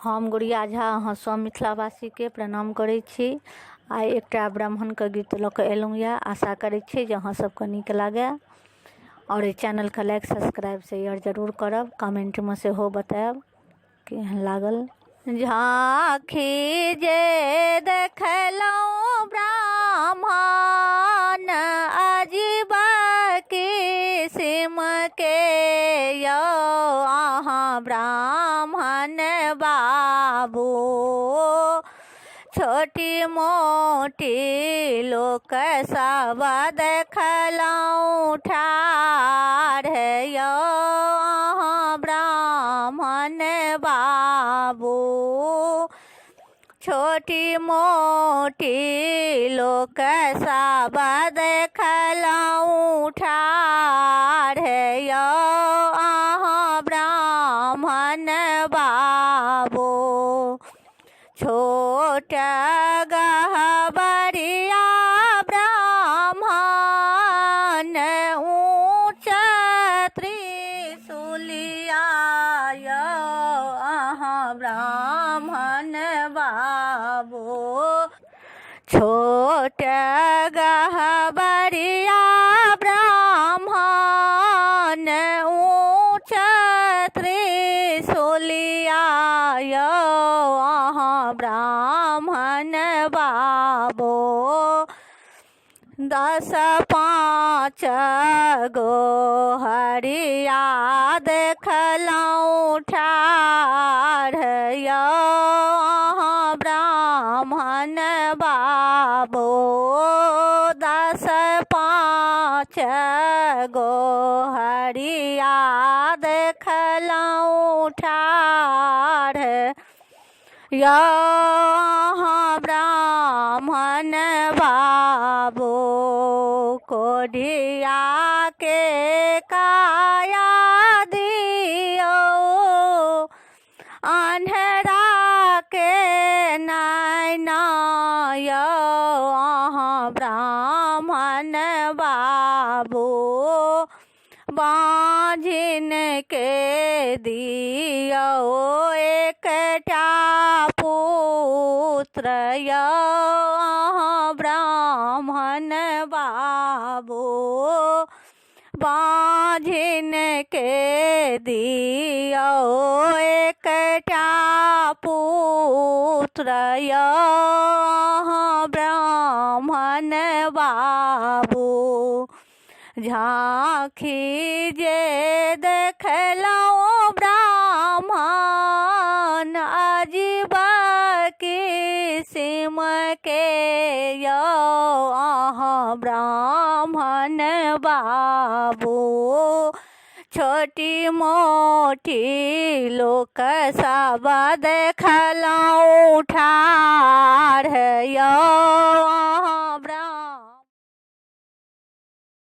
हम गुड़िया झा अहाँ सब मिथिलावासी के प्रणाम करै छी। आइ एकटा ब्राह्मण के गीत लऽ कऽ एलहुँ यऽ। आशा करै छी जे अहाँ सबके नीक लागै और एहि चैनल के लाइक सब्सक्राइब शेयर जरूर करब। कमेंट में सेहो बतायब केहन लागल। झाँखी जे देखलहुँ ब्राह्मण अजीब किस्म के यौ अहाँ ब्राह्मण बाबू। छोटी मोटी लोक सब देखलहुँ ठाढ़ यौ अहाँ ब्राह्मण बाबू। छोटी मोटी लोक सब देखलहुँ ठाढ़ यौ अहाँ ब्राह्मण बाबू। छोट गहबरिया ब्राह्मण ऊँच त्रिशूलिया यौ अहाँ ब्राह्मण बाबू। छोट गहबरिया ब्राह्मण ऊँच त्रिशूलिया यौ अहाँ ब्राह्मण बाबू। 10 5 गो हरिया देखलहुँ ठाढ़ यौ अहाँ ब्राह्मण बाबू। 10 5 गो हरिया देखलहुँ ठाढ़ यौ अहाँ ब्राह्मण बाबू। कोढ़िया के काया दियौ अन्हरा के नैना यौ अहाँ ब्राह्मण बाबू। बाँझिन के दियौ एकटा पुत्र यौ अहाँ ब्राह्मण बाबू। बाँझिन के दियौ एकटा पुत्र यौ अहाँ ब्राह्मण बाबू। झाँखी जे देखलहुँ ब्राह्मण अजीब किस्म के यौ अहाँ ब्राह्मण बाबू। छोटी मोटी लोक सब देखलहुँ ठाढ़ यौ